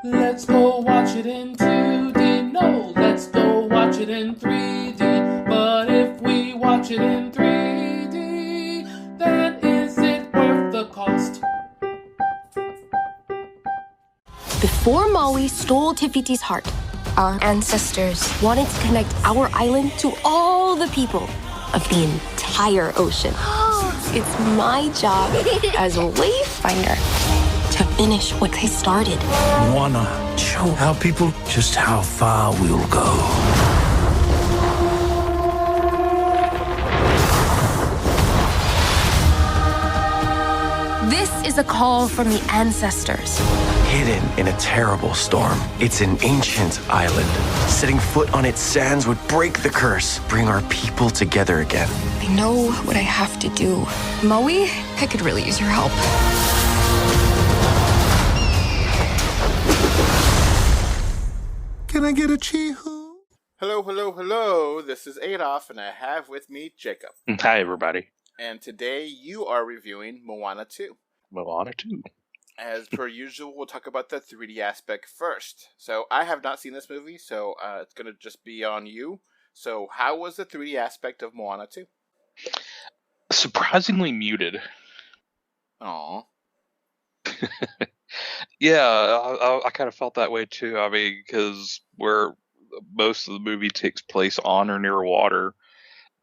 Let's go watch it in 2D. No, let's go watch it in 3D. But if we watch it in 3D, then is it worth the cost? Before Maui stole Tifiti's heart, our ancestors wanted to connect our island to all the people of the entire ocean. It's my job as a wayfinder to finish what they started. Moana, show our people just how far we'll go. This is a call from the ancestors. Hidden in a terrible storm, it's an ancient island. Setting foot on its sands would break the curse, bring our people together again. I know what I have to do. Maui, I could really use your help. Can I get a chee-hoo? Hello, hello, hello. This is Adolf, and I have with me Jacob. Hi, everybody. And today you are reviewing Moana 2. Moana 2. As per usual, we'll talk about the 3D aspect first. So I have not seen this movie, so it's going to just be on you. So how was the 3D aspect of Moana 2? Surprisingly muted. Aww. Yeah, I kind of felt that way too. I mean, because where most of the movie takes place on or near water,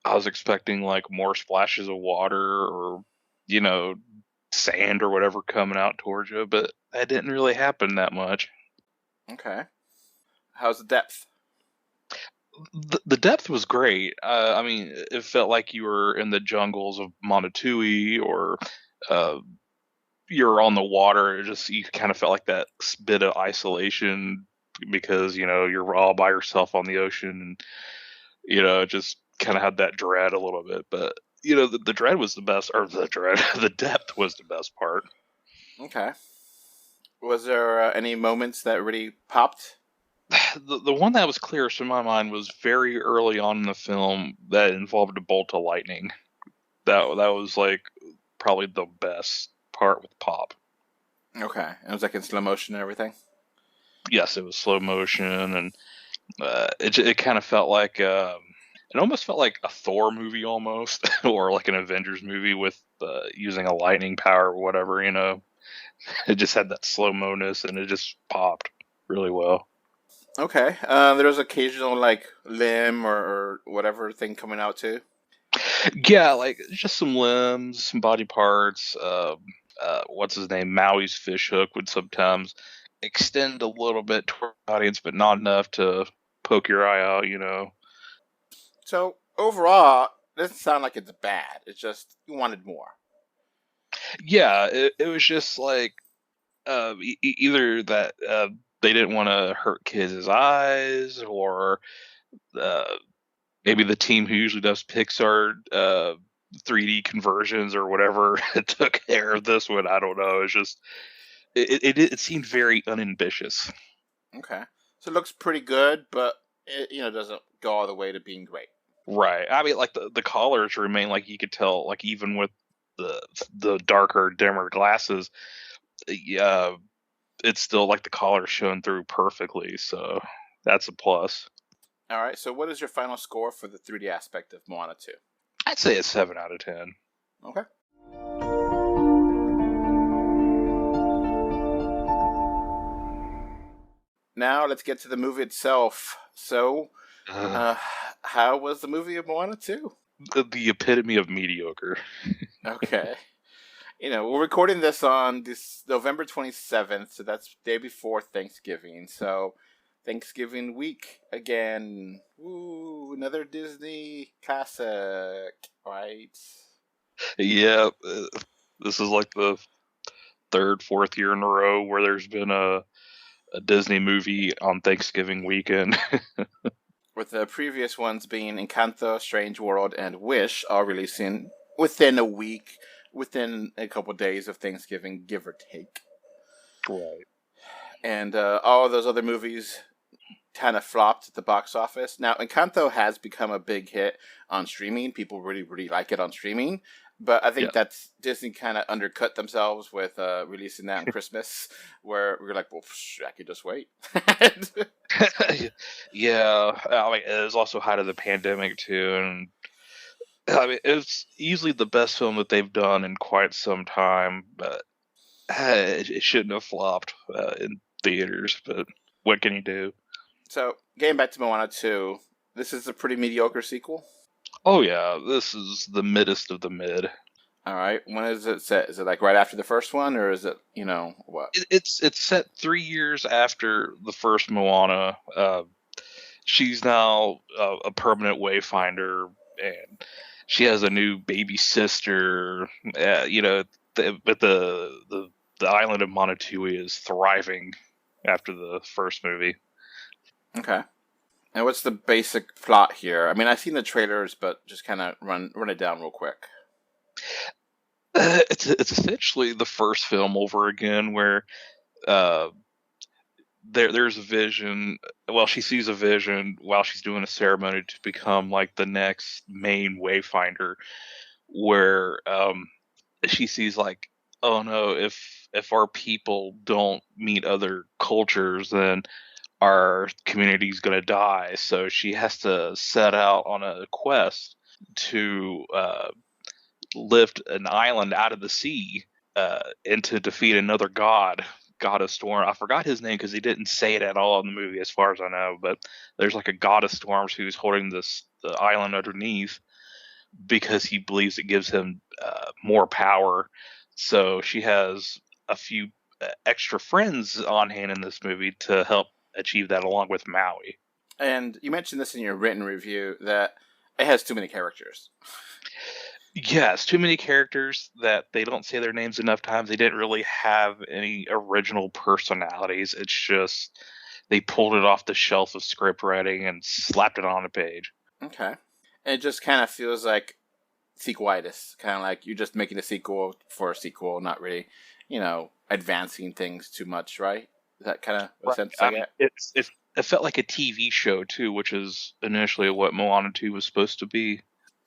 I was expecting like more splashes of water or, sand or whatever coming out towards you, but that didn't really happen that much. Okay. How's the depth? The depth was great. I mean, it felt like you were in the jungles of Monotui or you're on the water. You kind of felt like that bit of isolation because, you're all by yourself on the ocean and, just kind of had that dread a little bit. But, the dread was the best, or the depth was the best part. Okay. Was there any moments that really popped? The one that was clearest in my mind was very early on in the film that involved a bolt of lightning. That was like probably the best part with Pop. Okay. It was like in slow motion and everything? Yes, it was slow motion, and it kind of felt like it almost felt like a Thor movie almost, or like an Avengers movie with using a lightning power or whatever. It just had that slow mo-ness, and it just popped really well. Okay. There was occasional like limb or whatever thing coming out too. Yeah, like just some limbs, some body parts. What's his name? Maui's fish hook would sometimes extend a little bit toward the audience, but not enough to poke your eye out. So overall, it doesn't sound like it's bad. It's just you wanted more. Yeah, it was just like either that they didn't want to hurt kids' eyes, or maybe the team who usually does Pixar 3D conversions or whatever took care of this one. I don't know. It's just it seemed very unambitious. Okay, so it looks pretty good, but it doesn't go all the way to being great. Right. I mean, like the colors remain, like you could tell, like even with the darker, dimmer glasses, it's still like the colors showing through perfectly. So that's a plus. All right. So what is your final score for the 3D aspect of Moana 2? I'd say a 7 out of 10. Okay. Now let's get to the movie itself. So, how was the movie of Moana 2? The epitome of mediocre. Okay. We're recording this on this November 27th, so that's the day before Thanksgiving. So, Thanksgiving week again. Woo, another Disney classic, right? Yeah, this is like the third, fourth year in a row where there's been a Disney movie on Thanksgiving weekend. With the previous ones being Encanto, Strange World, and Wish, all releasing within a week, within a couple days of Thanksgiving, give or take. Right. And all of those other movies kind of flopped at the box office. Now, Encanto has become a big hit on streaming. People really, really like it on streaming. But I think Yeah. that's Disney kind of undercut themselves with releasing that on Christmas, where we were like, well, I could just wait. Yeah, I mean, it was also height of the pandemic too, and I mean, it's easily the best film that they've done in quite some time, but it shouldn't have flopped in theaters. But what can you do? So, getting back to Moana 2, this is a pretty mediocre sequel. Oh yeah, this is the middest of the mid. All right, when is it set? Is it like right after the first one, or is it, what? It's set 3 years after the first Moana. She's now a permanent wayfinder, and she has a new baby sister. But the island of Monotui is thriving after the first movie. Okay. And what's the basic plot here? I mean, I've seen the trailers, but just kind of run it down real quick. It's essentially the first film over again, where there's a vision. Well, she sees a vision while she's doing a ceremony to become like the next main wayfinder, where she sees like, oh no, if our people don't meet other cultures, then our community's gonna die. So she has to set out on a quest to lift an island out of the sea and to defeat another god of storm. I forgot his name because he didn't say it at all in the movie, as far as I know. But there's like a god of storms who's holding the island underneath because he believes it gives him more power. So she has a few extra friends on hand in this movie to help achieve that, along with Maui. And you mentioned this in your written review that it has too many characters. Yes, too many characters that they don't say their names enough times. They didn't really have any original personalities. It's just they pulled it off the shelf of script writing and slapped it on a page. Okay. And it just kind of feels like sequelitis. Kind of like you're just making a sequel for a sequel, not really, advancing things too much, right? Is that kind of a sense I get? It felt like a TV show, too, which is initially what Moana 2 was supposed to be.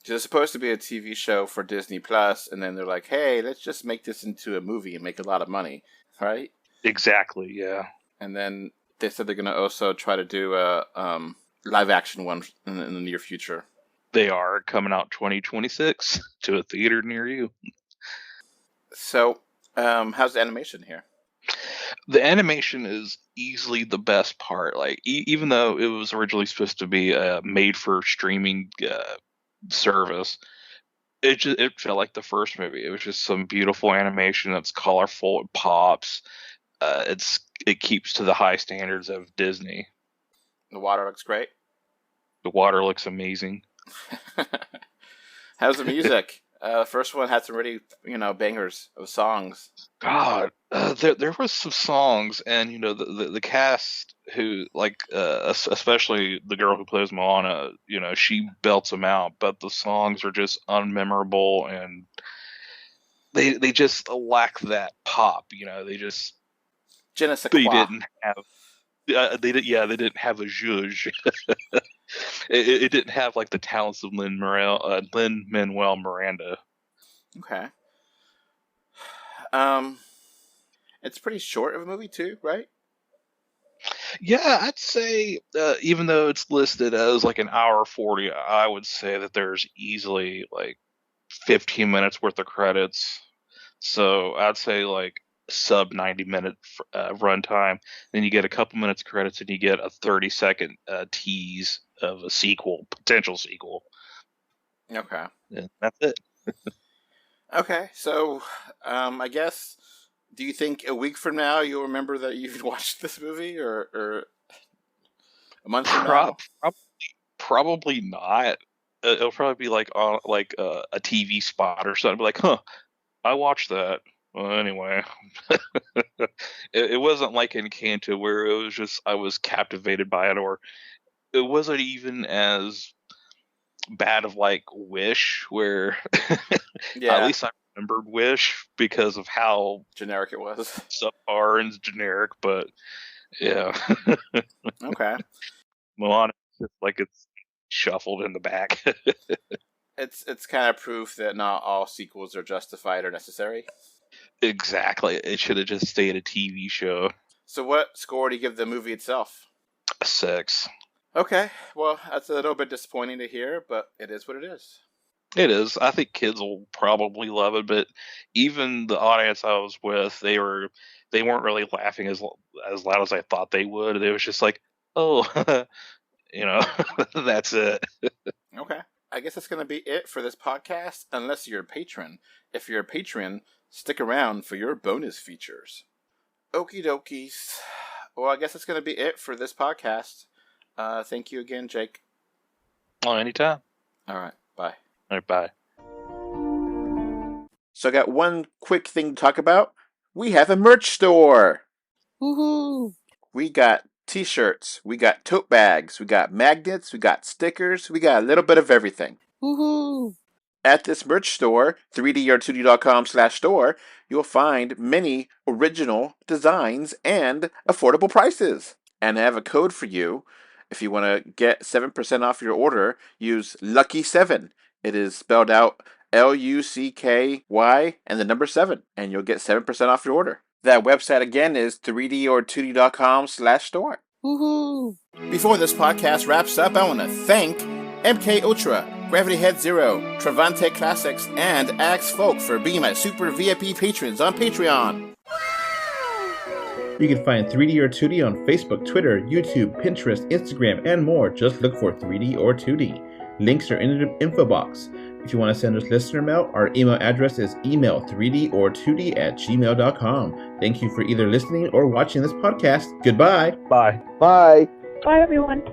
It's supposed to be a TV show for Disney Plus, and then they're like, hey, let's just make this into a movie and make a lot of money, right? Exactly, yeah. And then they said they're going to also try to do a live-action one in the near future. They are coming out 2026 to a theater near you. So, how's the animation here? The animation is easily the best part. Like, even though it was originally supposed to be a made-for-streaming service, it felt like the first movie. It was just some beautiful animation that's colorful, it pops. It keeps to the high standards of Disney. The water looks great. The water looks amazing. How's the music? The first one had some really, bangers of songs. God, there was some songs, and the cast who especially the girl who plays Moana, she belts them out, but the songs are just unmemorable, and they just lack that pop. They just Je ne sais quoi. didn't have they didn't have a zhuzh. It didn't have like the talents of Lin-Manuel Miranda. Okay. It's pretty short of a movie too, right? Yeah, I'd say even though it's listed as like an hour 40, I would say that there's easily like 15 minutes worth of credits. So I'd say like sub 90-minute runtime. Then you get a couple minutes credits, and you get a 30-second tease of a potential sequel. Okay. And that's it. Okay, so I guess, do you think a week from now you'll remember that you've watched this movie, or a month from now? Probably not. It'll probably be like on a TV spot or something. Be like, huh, I watched that. Well, anyway, it wasn't like Encanto where it was just I was captivated by it, or it wasn't even as bad of like Wish, where Yeah, at least I remembered Wish because of how generic it was. subpar and generic. But yeah, Okay. Moana is just like it's shuffled in the back. It's kind of proof that not all sequels are justified or necessary. Exactly. It should have just stayed a TV show. So what score do you give the movie itself? A 6. Okay, well, that's a little bit disappointing to hear, but it is what it is. It is. I think kids will probably love it, but even the audience I was with, they weren't really laughing as loud as I thought they would. It was just like, oh, that's it. Okay. I guess that's going to be it for this podcast, unless you're a patron. If you're a patron, stick around for your bonus features. Okie dokies. Well, I guess that's going to be it for this podcast. Thank you again, Jake. Oh, anytime. All right. Bye. All right, bye. So I got one quick thing to talk about. We have a merch store. Woohoo! We got t-shirts, we got tote bags, we got magnets, we got stickers, we got a little bit of everything. Woohoo! At this merch store, 3dr2d.com/store, you'll find many original designs and affordable prices. And I have a code for you. If you want to get 7% off your order, use Lucky7. It is spelled out LUCKY and the number 7, and you'll get 7% off your order. That website again is 3dor2d.com/store. Woohoo! Before this podcast wraps up, I want to thank MK Ultra, Gravity Head Zero, Travante Classics, and Axe Folk for being my super VIP patrons on Patreon. You can find 3D or 2D on Facebook, Twitter, YouTube, Pinterest, Instagram, and more. Just look for 3D or 2D. Links are in the info box. If you want to send us listener mail, our email address is email3dor2d@gmail.com. Thank you for either listening or watching this podcast. Goodbye. Bye. Bye. Bye, everyone.